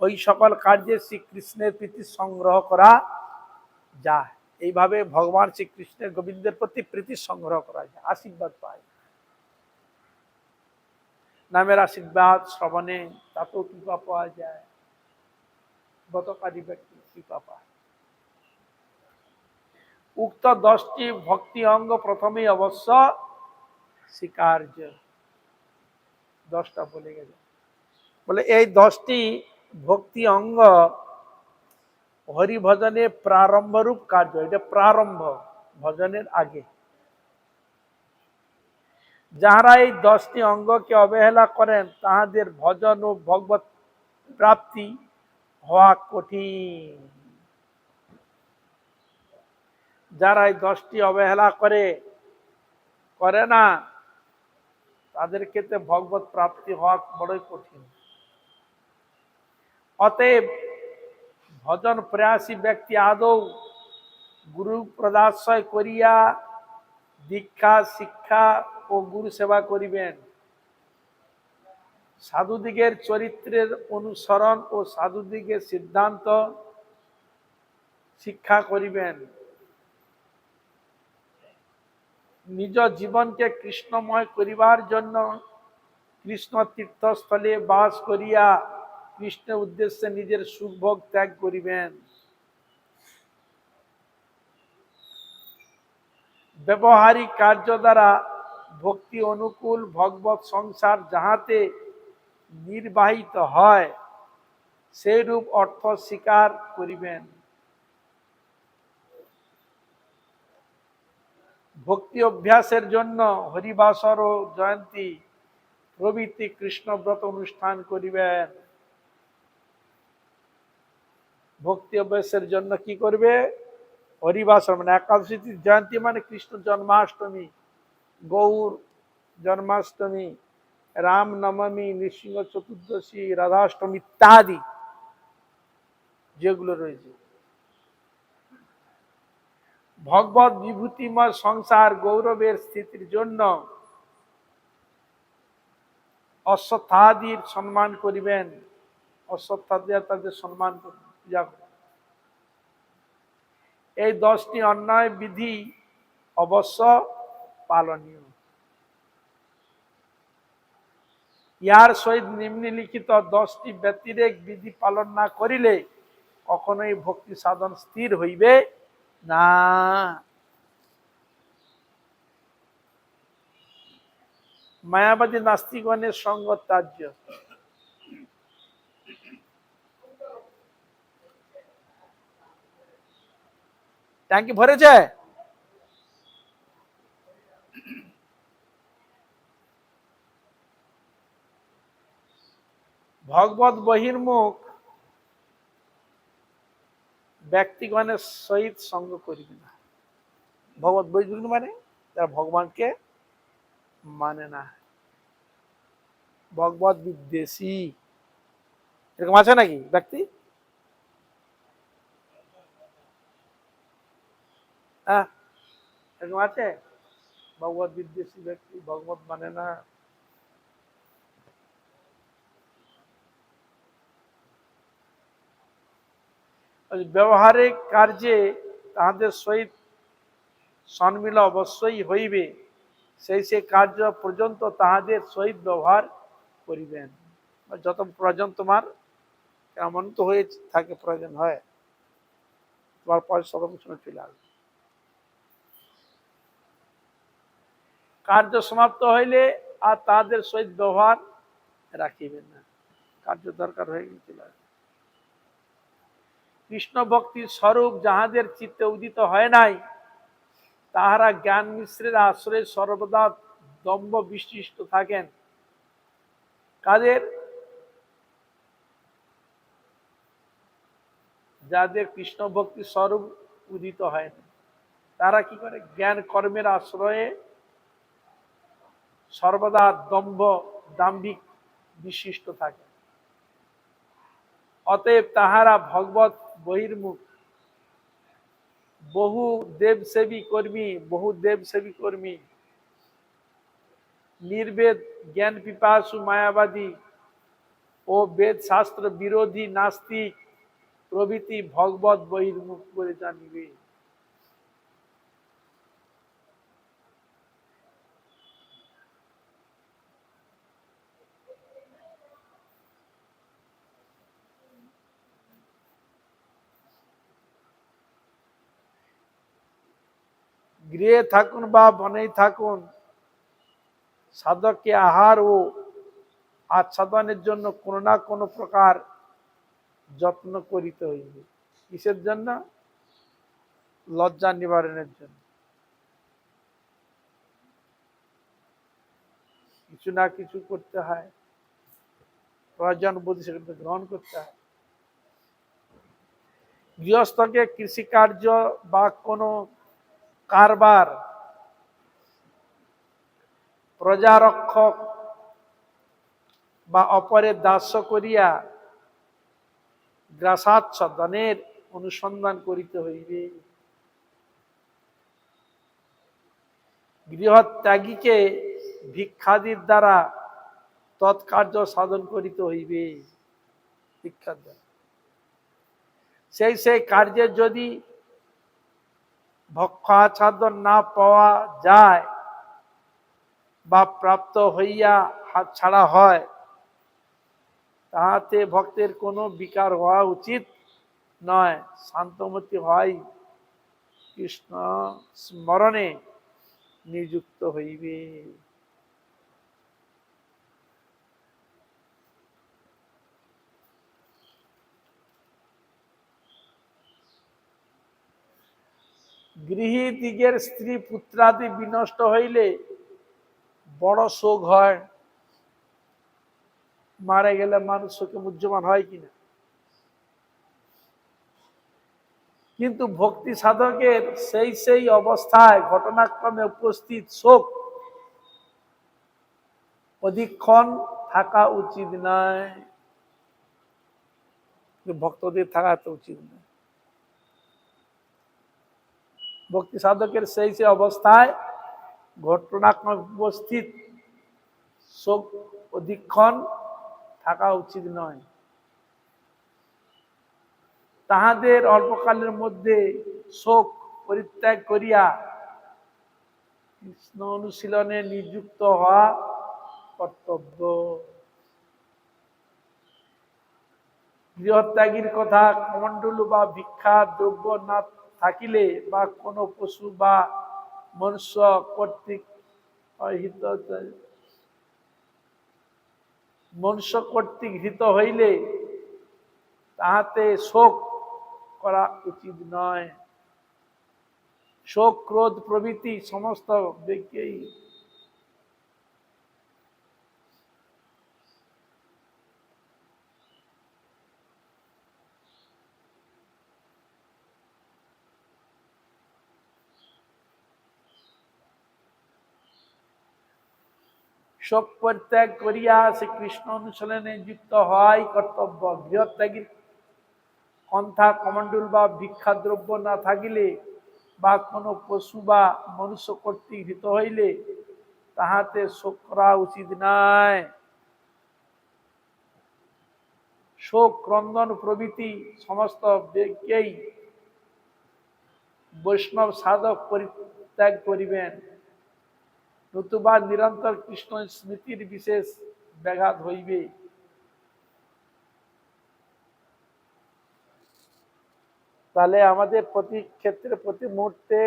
ওই সকল কার্যে শ্রীকৃষ্ণের প্রীতি সংগ্রহ করা যায়। এইভাবে ভগবান শ্রীকৃষ্ণের গোবিন্দের প্রতি প্রীতি সংগ্রহ করা যায়, আশীর্বাদ পায়। নামের আশীর্বাদ শ্রবণে তাতেও কৃপা পাওয়া যায়, ব্রতকারী ব্যক্তি কৃপা পায়। উক্ত 10টি ভক্তি অঙ্গ প্রথমেই অবশ্য স্বীকার্য। 10টা বলে গেছে, বলে এই 10টি ভক্তি অঙ্গ হরি ভজনে প্রারম্ভ রূপ কার্য। এটা প্রারম্ভ, ভজনের আগে। যাহারা এই 10টি অঙ্গকে অবহেলা করেন তাহাদের ভজন ও ভগবত প্রাপ্তি হওয়া কঠিন। যারা এই 10টি অবহেলা করে না, তাদের ক্ষেত্রে ভগবত প্রাপ্তি হওয়া বড়ই কঠিন। অতএব ভজন প্রয়াসী ব্যক্তি আদৌ গুরু প্রদাশ্রয় করিয়া দীক্ষা শিক্ষা ও গুরু সেবা করিবেন। সাধুদিগের চরিত্রের অনুসরণ ও সাধুদিগের সিদ্ধান্ত শিক্ষা করিবেন। নিজ জীবনকে কৃষ্ণময় করিবার জন্য কৃষ্ণ তীর্থস্থলে বাস করিয়া কৃষ্ণের উদ্দেশ্যে নিজের সুখ ভোগ ত্যাগ করিবেন। ব্যবহারিক কার্য দ্বারা ভক্তি অনুকূল ভগবত সংসার যাহাতে নির্বাহিত হয় সেইরূপ অর্থ স্বীকার করিবেন। ভক্তি অভ্যাসের জন্য হরিবাসর ও জয়ন্তী প্রভৃতি কৃষ্ণব্রত অনুষ্ঠান করিবেন। ভক্তি অভ্যাসের জন্য কি করবে? হরিবাসর মানে একাদশী জয়ন্তী মানে কৃষ্ণ জন্মাষ্টমী, গৌর জন্মাষ্টমী, রাম নবমী, নৃসিংহ চতুর্দশী, রাধাষ্টমী ইত্যাদি যেগুলো রয়েছে। ভগবত বিভূতিময় সংসার গৌরবের স্থিতির জন্য অশ্বত্থাদির সম্মান করিবেন। অশ্বত্থাদি তাদের সম্মান পূজা করবেন। এই 10টি অন্যায় বিধি অবশ্য পালনীয়। ইহার সহিত নিম্নলিখিত 10টি ব্যতিরেক বিধি পালন না করিলে কখনোই ভক্তি সাধন স্থির হইবে না। মায়াবাদী নাস্তিকগণের সঙ্গ ত্যাজ্য। ট্যাঙ্কি ভরেছে? ভগবত বহির্মুখ ব্যক্তিগণের সহিত সঙ্গ করিবে না। ভগবত বহির্মুখ মানে তারা ভগবানকে মানে না, ভগবত বিদ্বেষী। এরকম আছে নাকি ব্যক্তি? হ্যাঁ, এরকম আছে ভগবত বিদ্বেষী ব্যক্তি, ভগবত মানে না। ব্যবহারিক কার্যে তাহাদের সহিত সন্মিল অবশ্যই হইবে, সেই কার্য পর্যন্ত তাহাদের সহিত ব্যবহার করিবেন। যত প্রয়োজন তোমার এমন তো হয়ে থাকে, প্রয়োজন হয় তোমার পয়সা চলে আসবে। কার্য সমাপ্ত হইলে আর তাদের সহিত ব্যবহার রাখিবেন না, কার্য দরকার হয়ে গেছিল। কৃষ্ণ ভক্তির স্বরূপ যাহাদের চিত্তে উদিত হয় নাই, তাহারা জ্ঞান মিশ্রের আশ্রয়ে সর্বদা দম্ভ বিশিষ্ট থাকেন। কাদের? যাদের কৃষ্ণ ভক্তির স্বরূপ উদিত হয় না, তারা কি করে? জ্ঞান কর্মের আশ্রয়ে সর্বদা দম্ভ দাম্ভিক বিশিষ্ট থাকে। অতএব তাহারা ভগবত বহির্মুখ, বহু দেবসেবী কর্মী, নির্বেদ জ্ঞান পিপাসু মায়াবাদী ও বেদ শাস্ত্র বিরোধী নাস্তিক প্রভৃতি ভগবত বহির্মুখ করে জানিবে। গৃহে থাকুন বা বনেই থাকুন, সাধককে আহার ও আচ্ছাদনের জন্য কোনো না কোনো প্রকার যত্ন করিতে হইবে। কিসের জন্য? লজ্জা নিবারণের জন্য। কিছু না কিছু করতে হয়, প্রয়োজন বুঝে সেটা গ্রহণ করতে হয়। গৃহস্থকে কৃষিকার্য বা কোনো কারবার, প্রজারক্ষক বা অপরের দাস্য করিয়া গ্রাসাচ্ছদনের অনুসন্ধান করিতে হইবে। গৃহত্যাগীকে ভিক্ষাদির দ্বারা তৎকার্য সাধন করিতে হইবে। ভিক্ষার দ্বারা সেই কার্যের যদি ভক্ষাচ্ছাদন না পাওয়া যায় বা প্রাপ্ত হইয়া হাতছাড়া হয়, তাহাতে ভক্তের কোনো বিকার হওয়া উচিত নয়। শান্তমতি হয় কৃষ্ণ স্মরণে নিযুক্ত হইবে। গৃহী দিগের স্ত্রী পুত্রাদি বিনষ্ট হইলে বড় শোক হয়। মারা গেলে মানুষ শোকে মুহ্যমান হয় কিনা? কিন্তু ভক্তি সাধকের সেই অবস্থায় ঘটনাক্রমে উপস্থিত শোক অধিকক্ষণ থাকা উচিত নয়। ভক্তদের থাকা তো উচিত নয়। ভক্তি সাধকের সেই অবস্থায় ঘটনাক্রমে উপস্থিত শোক অধিকক্ষণ থাকা উচিত নয়। তাহাদের অল্পকালের মধ্যে শোক পরিত্যাগ করিয়া কৃষ্ণ অনুশীলনে নিযুক্ত হওয়া কর্তব্য। গৃহত্যাগীর কথা কমণ্ডলু বা ভিক্ষা দ্রব্য না থাকিলে বা কোনো পশু বা মনুষ্য কর্তৃক হৃত হইলে তাহাতে শোক করা উচিত নয়। শোক ক্রোধ প্রভৃতি সমস্ত ব্যক্তিই শোক পরিত্যাগ করিয়া সে কৃষ্ণ অনুশীলনে যুক্ত হওয়াই কর্তব্য। গৃহত্যাগীর কন্থা কমণ্ডল বা ভিক্ষা দ্রব্য না থাকিলে বা কোনো পশু বা মনুষ্য কর্তৃক হৃত হইলে তাহাতে শোক করা উচিত নয়। শোক ক্রন্দন প্রভৃতি সমস্ত ব্যক্তিই বৈষ্ণব সাধক পরিত্যাগ করিবেন, নতুবা নিরন্তর কৃষ্ণ স্মৃতির বিশেষ ব্যাঘাত হইবে। তাহলে আমাদের প্রতি ক্ষেত্রে প্রতি মুহূর্তে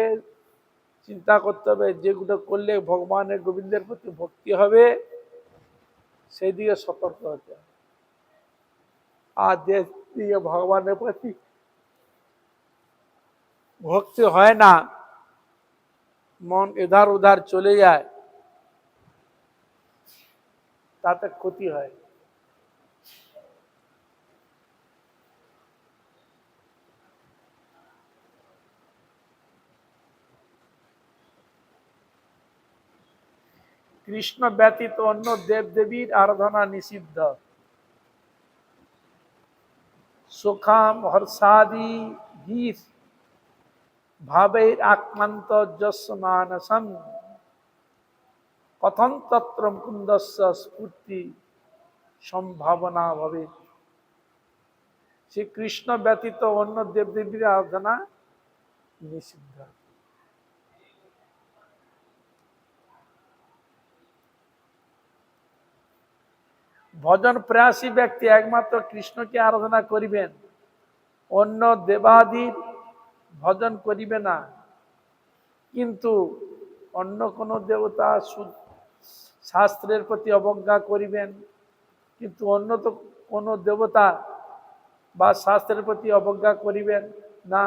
চিন্তা করতে হবে যেগুলো করলে ভগবানের গোবিন্দের প্রতি ভক্তি হবে সেই দিকে সতর্ক হতে হবে। আর যে দিকে ভগবানের প্রতি ভক্তি হয় না, মন এধার উধার চলে যায়, তাতে ক্ষতি হয়। কৃষ্ণ ব্যতীত অন্য দেব দেবীর আরাধনা নিষিদ্ধ। সুখাম হর্ষাদি ধীর ভাবের আক্রান্ত যস্য মানসম কথন তত্র মুকুন্দস্য স্ফূর্তি সম্ভাবনা ভবে। শ্রী কৃষ্ণ ব্যতীত অন্য দেবদেবীর আরাধনা নিষিদ্ধ। ভজন প্রয়াসী ব্যক্তি একমাত্র কৃষ্ণকে আরাধনা করিবেন, অন্য দেবাদির ভজন করিবে না। কিন্তু অন্য কোন দেবতা শাস্ত্রের প্রতি অবজ্ঞা করিবেন, কিন্তু অন্য তো কোন দেবতা বা শাস্ত্রের প্রতি অবজ্ঞা করিবেন না।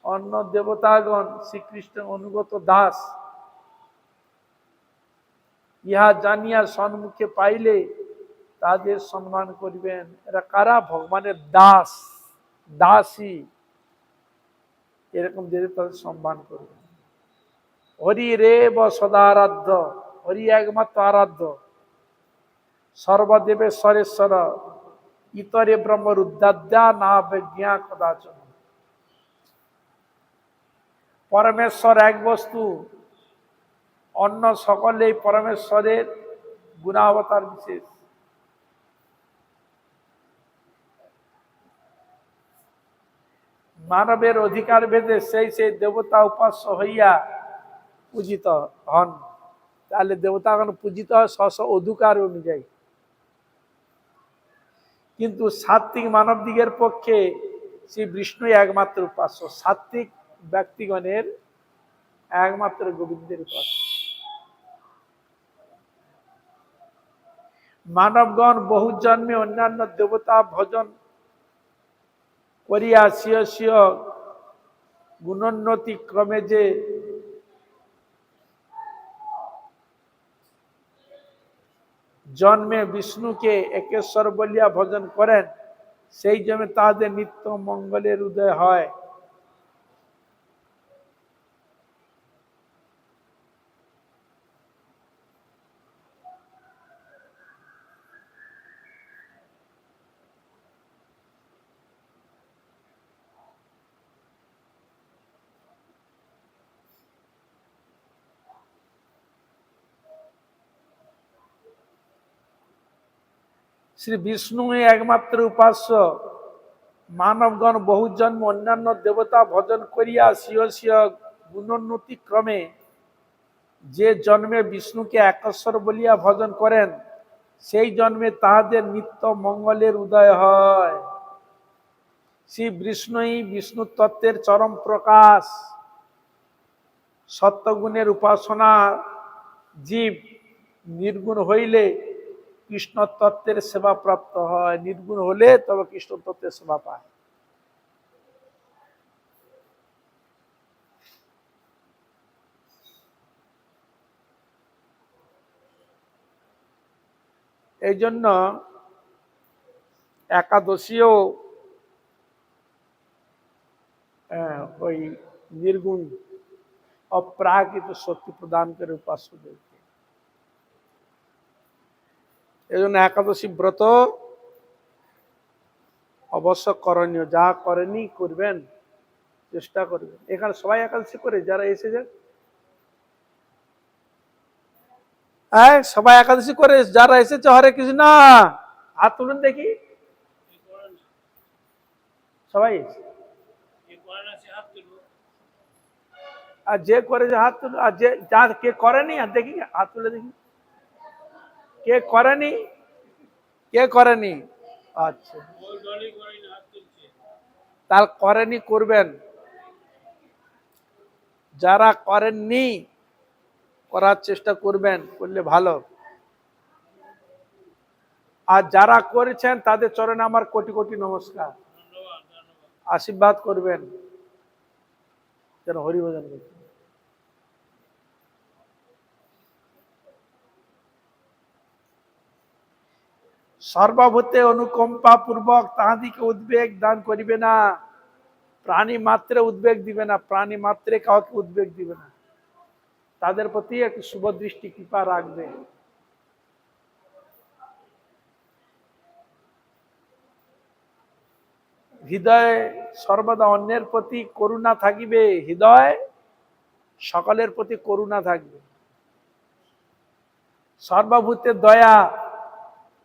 অন্য দেবতাগণ শ্রীকৃষ্ণের অনুগত দাস, ইহা জানিয়া সম্মুখে পাইলে তাদের সম্মান করিবেন। এরা কারা? ভগবানের দাস, দাসী, এরকম যদি তাদের সম্মান করবেন। হরি রে ব সদারাধ্য, হরি একমাত্র আরাধ্য, সর্বদেবেশ্বরেশ্বর, ইতরে ব্রহ্মর উদ্যাদ্যা না বিজ্ঞা কদাচন। পরমেশ্বর এক বস্তু, অন্য সকলেই পরমেশ্বরের গুণাবতার বিশেষ। মানবের অধিকার ভেদে সেই সেই দেবতা উপাস্য হইয়া পূজিত হন। তাহলে দেবতাগণ পূজিত হয় স্ব অধিকার অনুযায়ী। কিন্তু সাত্ত্বিক মানব দিগের পক্ষে শ্রী বিষ্ণুই একমাত্র উপাস্য। সাত্ত্বিক ব্যক্তিগণের একমাত্র গোবিন্দের উপাস্য। মানবগণ বহু জন্মে অন্যান্য দেবতা ভজন করিয়া স্বীয় স্বীয় গুণোন্নতি ক্রমে যে জন্মে বিষ্ণুকে একেশ্বর বলিয়া ভজন করেন, সেই জন্মে তাদের নিত্য মঙ্গলের উদয় হয়। শ্রী বিষ্ণু একমাত্র উপাস্য। মানবগণ বহু জন্ম অন্যান্য দেবতা ভজন করিয়া স্বীয় স্বীয় গুণোন্নতি ক্রমে যে জন্মে বিষ্ণুকে একেশ্বর বলিয়া ভজন করেন, সেই জন্মে তাহাদের নিত্য মঙ্গলের উদয় হয়। শ্রী বিষ্ণুই বিষ্ণু তত্ত্বের চরম প্রকাশ। সত্যগুণের উপাসনা জীব নির্গুণ হইলে কৃষ্ণ তত্ত্বের সেবা প্রাপ্ত হয়। নির্গুণ হলে তবে কৃষ্ণ তত্ত্বের সেবা পায়। এই জন্য একাদশীও ওই নির্গুণ অপ্রাকৃত শক্তি প্রদান করে উপাস্যদেরকে। এই জন্য একাদশী ব্রত অবশ্য করণীয়। যা করেনি করবেন, চেষ্টা করবেন। এখানে সবাই একাদশী করে যারা এসেছেন? হ্যাঁ, সবাই একাদশী করে যারা এসেছে? হরে কৃষ্ণ, হাত তুলুন দেখি। সবাই আর যে করেছে হাত তুলুন, আর যে যা কে করেনি আর দেখি হাত তুলে দেখি। কে করেনি? কে করেনি? আচ্ছা, তার করেনি করবেন, যারা করেননি করার চেষ্টা করবেন, করলে ভালো। আর যারা করেছেন তাদের চরণে আমার কোটি কোটি নমস্কার, আশীর্বাদ করবেন যেন হরিভজন করতে। সর্বভূতে অনুকম্পা পূর্বক তাহাদিকে উদ্বেগ দান করিবে না, প্রাণী মাত্রে উদ্বেগ দিবে না, প্রাণী মাত্রে কাউকে উদ্বেগ দিবে না, তাদের প্রতি একটু শুভ দৃষ্টি কৃপা রাখবে। হৃদয়ে সর্বদা অন্যের প্রতি করুণা থাকিবে, হৃদয় সকলের প্রতি করুণা থাকবে। সর্বভূতে দয়া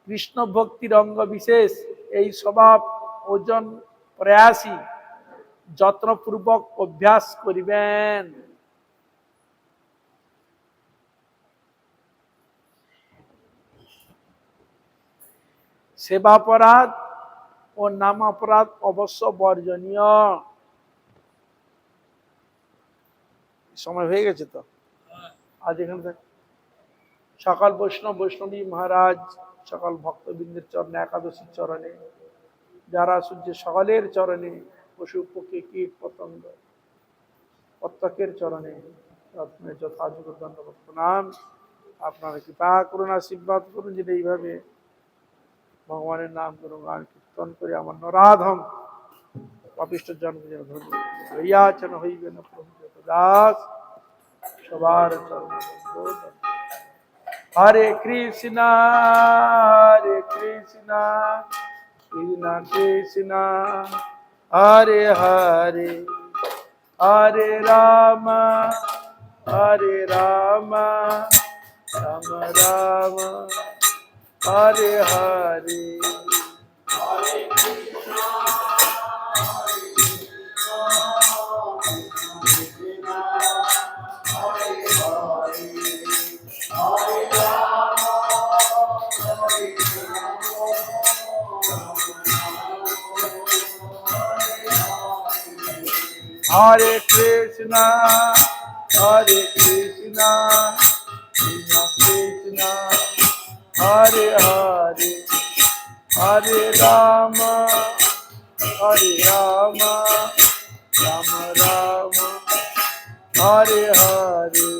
কৃষ্ণ ভক্তির অঙ্গ বিশেষ, এই স্বভাব ওজন প্রয়াসী যত্নপূর্বক অভ্যাস করিবেন। সেবাপরাধ ও নামাপরাধ অবশ্য বর্জনীয়। সময় হয়ে গেছে তো, আজ এখানে সকল বৈষ্ণব বৈষ্ণবী মহারাজ, সকল ভক্তবৃন্দের চরণে, একাদশীর চরণে, যারা সূর্য সকলের চরণে, পশু পক্ষী কীট পতঙ্গ প্রত্যেকের চরণে যথাযোগ্য ধন্যবাদ প্রণাম। আপনারা কৃপা করুন, আশীর্বাদ করুন, যেটা এইভাবে ভগবানের নাম করুন, গান কীর্তন করে আমার নরাধম পাপিষ্ঠ জন্ম যেন ধন্য হইয়াছেন, হইবে না প্রভু দাস সবার চরণে। হরে কৃষ্ণ হরে কৃষ্ণ কৃষ্ণ কৃষ্ণ হরে হরে, হরে রাম হরে Ram Ram Ram Hare Hare. Hare Krishna, Hare Krishna, Krishna Krishna, Hare Hare, Hare Rama, Hare Rama, Rama Rama, Hare Hare.